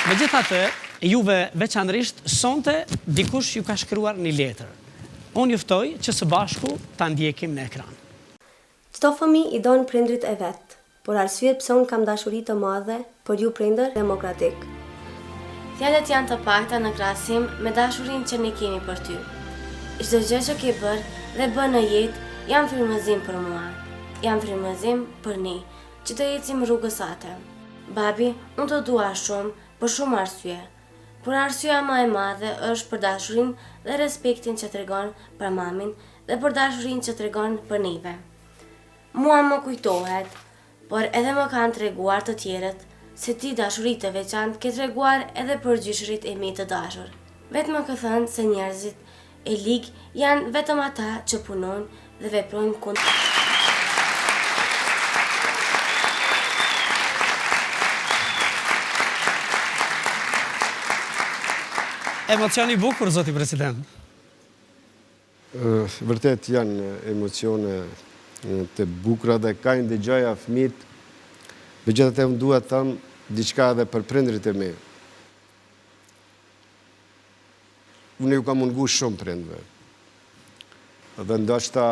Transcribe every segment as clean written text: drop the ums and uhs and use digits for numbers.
Megjithatë, juve veçanërisht sonte dikush ju ka shkruar një letër. Unë juftoj që së bashku ta ndjekim në ekran. Çdo fëmijë i don prindrit e vet, por arsyet pse unë kam dashuri të madhe për ju prindër demokratik. Fjalët janë të pakta në krahasim me dashurinë që ne kemi për ty. Çdo gjë që ke bërë dhe bën në jetë janë frymëzim për mua. Janë frymëzim për ne, që të ecim rrugës sate. Babi, unë të dua shumë, për shumë arsye. Por arsyeja më e madhe është për dashurinë dhe respektin që tregon për mamin dhe për dashurinë që tregon për neve. Mua më kujtohet, por edhe më kanë treguar të tjerët, se ti dashuri të veçantë ke treguar edhe për gjyshërit e mi të dashur. Vetëm ka thënë se njerëzit e lig janë vetëm ata që punojnë dhe veprojnë kundër. Emocioni i bukur, zoti president. Vërtet janë emocione të bukura dhe ka ndëgjoja fëmijët. Megjithatë unë dua të them diçka edhe për prindrit e mi. Unë ju kam mungu shumë prindve. Dhe ndoshta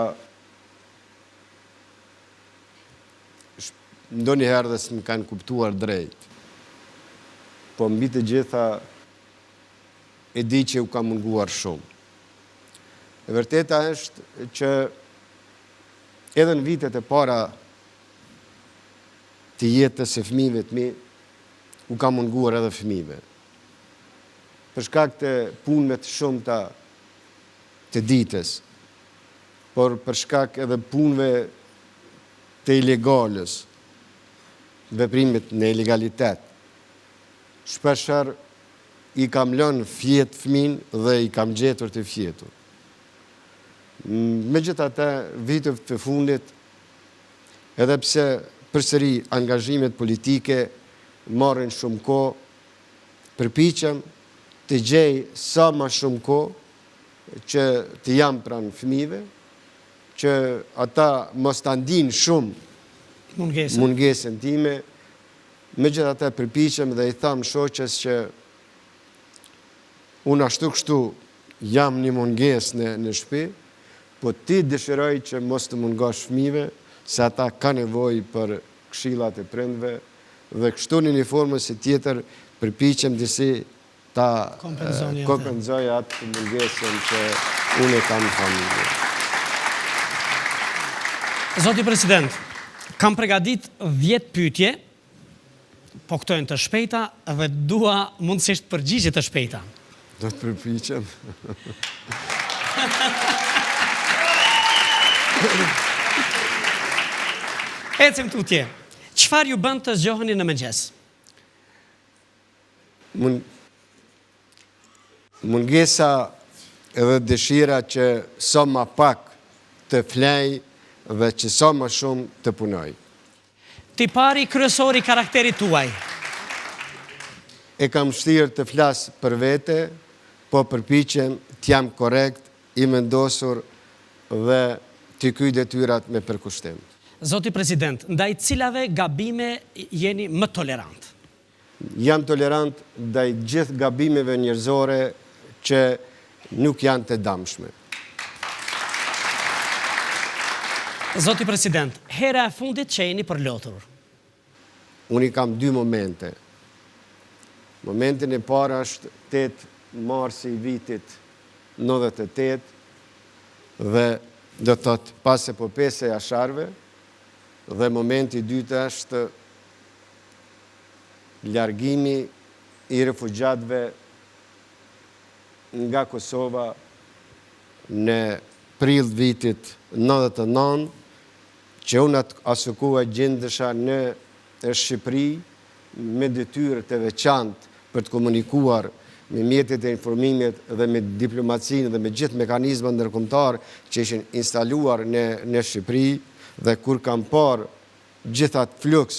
ndonjëherë dhe s'më kanë kuptuar drejt. Po mbi të gjitha e di që u kam munguar shumë. E vërteta është që edhe në vitet e para të jetës e fëmijëve të mi, u kam munguar edhe fëmijëve. Për shkak të punëve të shumta të ditës, por për shkak edhe punëve të ilegalës, veprimet në ilegalitet. Shpeshherë i kam lënë fjetë fëmin dhe i kam gjetur të fjetur. Megjithatë, vitet të fundit, edhe pse përsëri angazhimet politike marrin shumë kohë, përpiqem të gjej sa më shumë kohë që të jam pranë fëmijëve, që ata mos ta ndinë shumë mungesën time. Megjithatë përpiqem dhe i tham shoqes që unë ashtu kështu jam një mungesë në shtëpi, po ti dëshiroj që mos të mungosh fëmijëve, se ata ka nevojë për këshillat e prindve dhe kështu në një formë ose tjetër përpiqem disi ta kompenzoj atë mungesën që unë kam në familje. Zoti president, kam përgatit 10 pyetje, po këto janë të shpejta dhe dua mundësisht përgjigje të shpejta. Do të përpiqem. Ecim tutje. Çfarë ju bën të zgjoheni në mëngjes? Mungesa edhe dëshira që sa më pak të flej dhe që sa më shumë të punoj. Tipari kryesor i karakterit tuaj. E kam vështirë të flas për vete, po përpiqem të jam korrekt, i vendosur dhe të kryej detyrat me përkushtim. Zoti president, ndaj cilave gabime jeni më tolerant? Jam tolerant ndaj gjithë gabimeve njerëzore që nuk janë të dëmshme. Zoti president, hera e fundit që jeni përlotur? Unë i kam 2 momente. Momentin e parë është 8 marsi i vitit 98 dhe do të thotë pas epopesë së Jasharëve, dhe momenti i dytë është largimi i refugjatëve nga Kosova në prill vitit 99, që unë asukua gjendesha në Shqipëri me detyrë të veçantë për të komunikuar me mjetet e informimit dhe me diplomacinë dhe me gjithë mekanizmat ndërkombëtar që ishin instaluar në Shqipëri, dhe kur kam parë gjithat fluks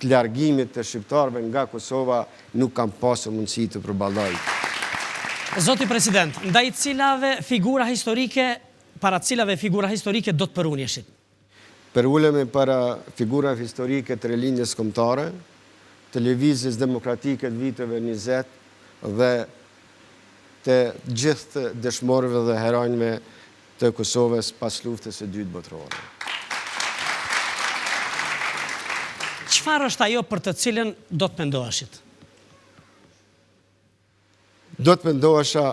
të largimit të shqiptarëve nga Kosova, nuk kam pasur mundësi të përballoj. Zoti president, ndaj cilave figura historike, para cilave figura historike do të përunjeshit? Përulemi para figura historike të rinjës kombëtare, televizis demokratike të viteve 20 dhe të gjithë dëshmorëve dhe heronjve të Kosovës pas luftës së dytë botërore. Çfarë është ajo për të cilën do të mendoheshit? Do të mendohesha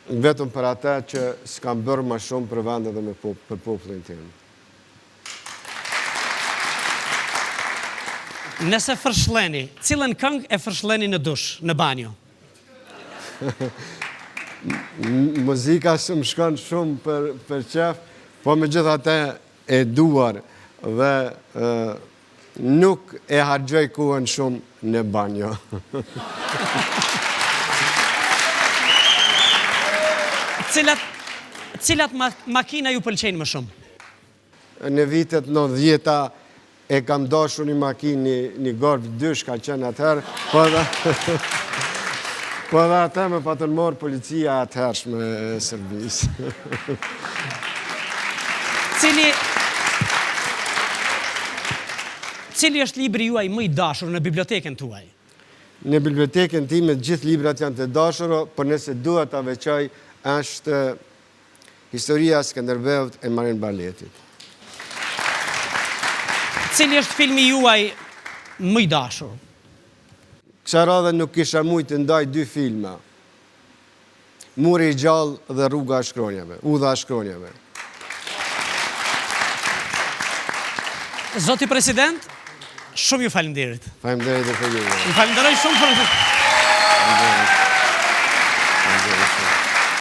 vetëm për ata që s'kam bërë më shumë për vendet dhe për popullin tim. Nëse fërshlleni, cilën këngë e fërshlleni në dush, në banjo? Muzika më shkon shumë për qef, po me gjithate e duar dhe nuk e hargjoj kohën shumë në banjo. Cilat makina ju pëlqejnë më shumë? Në vitet 90-ta e kam dashur një makinë, një Golf 2 ka qenë atëherë, po dhe atë me patën morë policia atëhershme e Serbisë. Cili është libri juaj më i dashur në biblioteken tuaj? Në biblioteken time gjithë librat janë të dashura, por nëse duhet ta veçoj është Historia e Skënderbeut e Marin Barletit. Cili është filmi juaj më i dashur? Kësa radhe nuk kisha mujtë të ndaj 2 filma. Muri i gjallë dhe Rruga e shkronjave, Udha e shkronjave. Zoti President, shumë ju falenderit. Faleminderit për ju. Ju falenderoj shumë për